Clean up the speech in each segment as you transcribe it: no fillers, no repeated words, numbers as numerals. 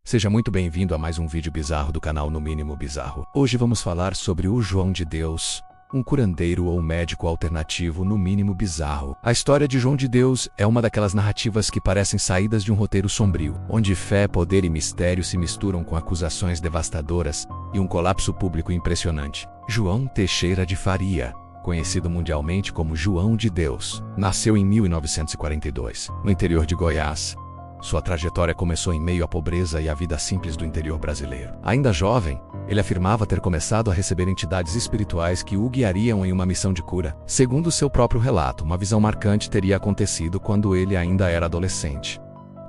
Seja muito bem-vindo a mais um vídeo bizarro do canal No Mínimo Bizarro. Hoje vamos falar sobre o João de Deus, um curandeiro ou médico alternativo no mínimo bizarro. A história de João de Deus é uma daquelas narrativas que parecem saídas de um roteiro sombrio, onde fé, poder e mistério se misturam com acusações devastadoras e um colapso público impressionante. João Teixeira de Faria, conhecido mundialmente como João de Deus, nasceu em 1942, no interior de Goiás. Sua trajetória começou em meio à pobreza e à vida simples do interior brasileiro. Ainda jovem, ele afirmava ter começado a receber entidades espirituais que o guiariam em uma missão de cura. Segundo seu próprio relato, uma visão marcante teria acontecido quando ele ainda era adolescente.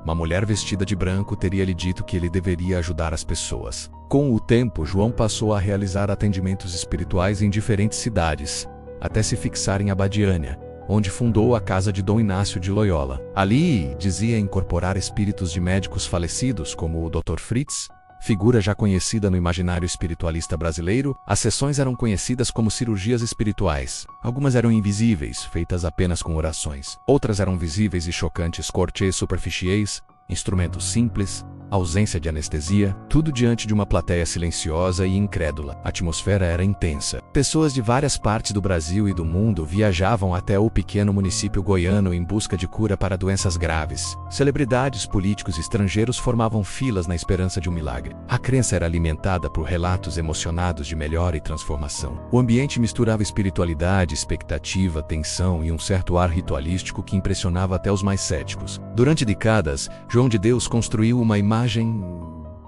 Uma mulher vestida de branco teria lhe dito que ele deveria ajudar as pessoas. Com o tempo, João passou a realizar atendimentos espirituais em diferentes cidades, até se fixar em Abadiânia, onde fundou a casa de Dom Inácio de Loyola. Ali, dizia incorporar espíritos de médicos falecidos, como o Dr. Fritz, figura já conhecida no imaginário espiritualista brasileiro. As sessões eram conhecidas como cirurgias espirituais. Algumas eram invisíveis, feitas apenas com orações. Outras eram visíveis e chocantes, cortes superficiais, instrumentos simples, ausência de anestesia, tudo diante de uma plateia silenciosa e incrédula. A atmosfera era intensa. Pessoas de várias partes do Brasil e do mundo viajavam até o pequeno município goiano em busca de cura para doenças graves. Celebridades, políticos e estrangeiros formavam filas na esperança de um milagre. A crença era alimentada por relatos emocionados de melhora e transformação. O ambiente misturava espiritualidade, expectativa, tensão e um certo ar ritualístico que impressionava até os mais céticos. Durante décadas, João de Deus construiu uma imagem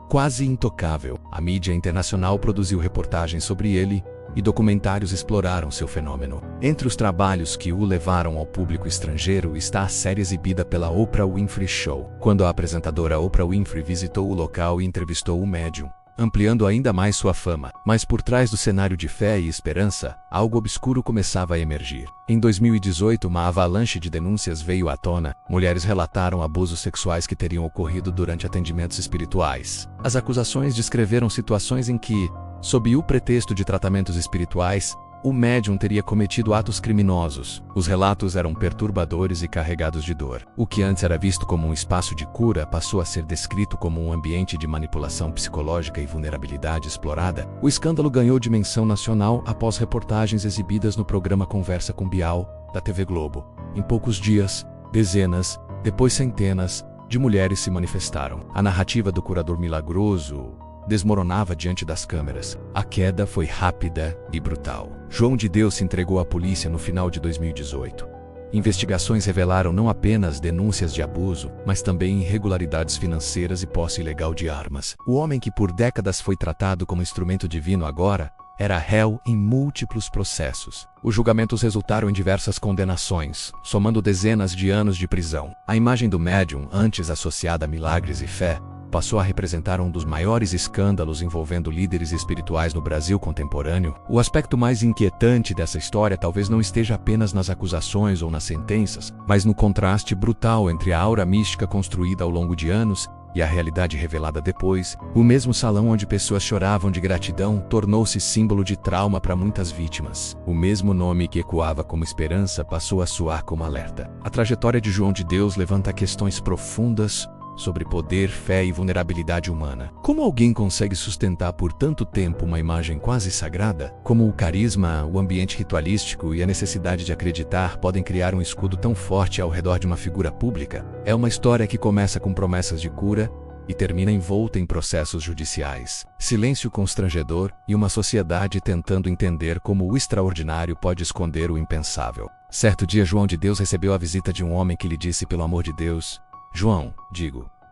quase intocável. A mídia internacional produziu reportagens sobre ele e documentários exploraram seu fenômeno. Entre os trabalhos que o levaram ao público estrangeiro está a série exibida pela Oprah Winfrey Show, quando a apresentadora Oprah Winfrey visitou o local e entrevistou o médium, ampliando ainda mais sua fama. Mas por trás do cenário de fé e esperança, algo obscuro começava a emergir. Em 2018, uma avalanche de denúncias veio à tona. Mulheres relataram abusos sexuais que teriam ocorrido durante atendimentos espirituais. As acusações descreveram situações em que, sob o pretexto de tratamentos espirituais, o médium teria cometido atos criminosos. Os relatos eram perturbadores e carregados de dor. O que antes era visto como um espaço de cura passou a ser descrito como um ambiente de manipulação psicológica e vulnerabilidade explorada. O escândalo ganhou dimensão nacional após reportagens exibidas no programa Conversa com Bial, da TV Globo. Em poucos dias, dezenas, depois centenas, de mulheres se manifestaram. A narrativa do curador milagroso desmoronava diante das câmeras. A queda foi rápida e brutal. João de Deus se entregou à polícia no final de 2018. Investigações revelaram não apenas denúncias de abuso, mas também irregularidades financeiras e posse ilegal de armas. O homem que por décadas foi tratado como instrumento divino agora era réu em múltiplos processos. Os julgamentos resultaram em diversas condenações, somando dezenas de anos de prisão. A imagem do médium, antes associada a milagres e fé, passou a representar um dos maiores escândalos envolvendo líderes espirituais no Brasil contemporâneo. O aspecto mais inquietante dessa história talvez não esteja apenas nas acusações ou nas sentenças, mas no contraste brutal entre a aura mística construída ao longo de anos e a realidade revelada depois. O mesmo salão onde pessoas choravam de gratidão tornou-se símbolo de trauma para muitas vítimas. O mesmo nome que ecoava como esperança passou a soar como alerta. A trajetória de João de Deus levanta questões profundas sobre poder, fé e vulnerabilidade humana. Como alguém consegue sustentar por tanto tempo uma imagem quase sagrada? Como o carisma, o ambiente ritualístico e a necessidade de acreditar podem criar um escudo tão forte ao redor de uma figura pública? É uma história que começa com promessas de cura e termina envolta em processos judiciais. Silêncio constrangedor e uma sociedade tentando entender como o extraordinário pode esconder o impensável. Certo dia, João de Deus recebeu a visita de um homem que lhe disse: pelo amor de Deus, João,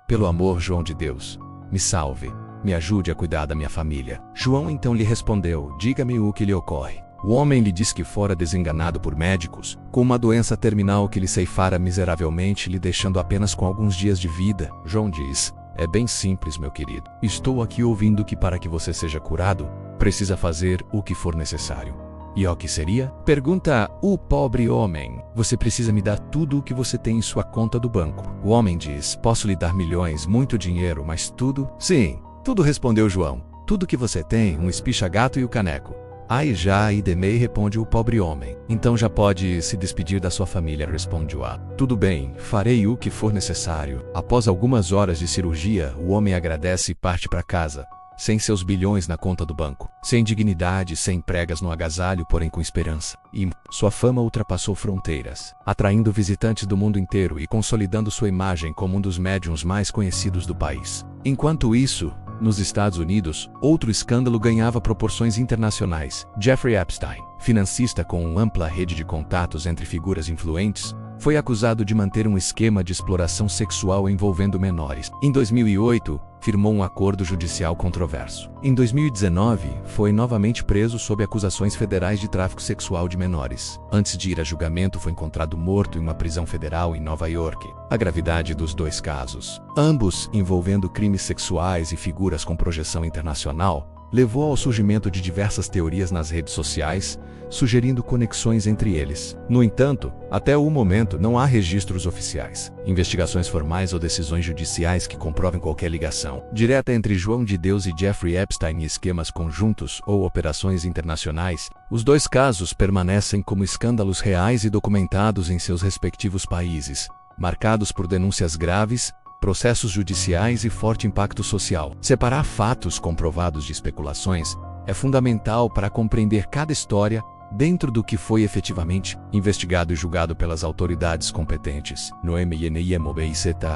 pelo amor, João de Deus, me salve, me ajude a cuidar da minha família. João então lhe respondeu: diga-me o que lhe ocorre. O homem lhe disse que fora desenganado por médicos, com uma doença terminal que lhe ceifara miseravelmente, lhe deixando apenas com alguns dias de vida. João diz: é bem simples, meu querido. Estou aqui ouvindo que para que você seja curado, precisa fazer o que for necessário. E o que seria? Pergunta o pobre homem. Você precisa me dar tudo o que você tem em sua conta do banco. O homem diz: posso lhe dar milhões, muito dinheiro, mas tudo? Sim, tudo, respondeu João. Tudo que você tem, um espicha-gato e o caneco. Ai já e demei, responde o pobre homem. Então já pode se despedir da sua família, responde o A. Tudo bem, farei o que for necessário. Após algumas horas de cirurgia, o homem agradece e parte para casa, sem seus bilhões na conta do banco, sem dignidade, sem pregas no agasalho, porém com esperança. E sua fama ultrapassou fronteiras, atraindo visitantes do mundo inteiro e consolidando sua imagem como um dos médiuns mais conhecidos do país. Enquanto isso, nos Estados Unidos, outro escândalo ganhava proporções internacionais. Jeffrey Epstein, financista com uma ampla rede de contatos entre figuras influentes, foi acusado de manter um esquema de exploração sexual envolvendo menores. Em 2008, firmou um acordo judicial controverso. Em 2019, foi novamente preso sob acusações federais de tráfico sexual de menores. Antes de ir a julgamento, foi encontrado morto em uma prisão federal em Nova York. A gravidade dos dois casos, ambos envolvendo crimes sexuais e figuras com projeção internacional, levou ao surgimento de diversas teorias nas redes sociais, sugerindo conexões entre eles. No entanto, até o momento não há registros oficiais, investigações formais ou decisões judiciais que comprovem qualquer ligação direta entre João de Deus e Jeffrey Epstein e esquemas conjuntos ou operações internacionais. Os dois casos permanecem como escândalos reais e documentados em seus respectivos países, marcados por denúncias graves, processos judiciais e forte impacto social. Separar fatos comprovados de especulações é fundamental para compreender cada história dentro do que foi efetivamente investigado e julgado pelas autoridades competentes. No MNIMOBICTA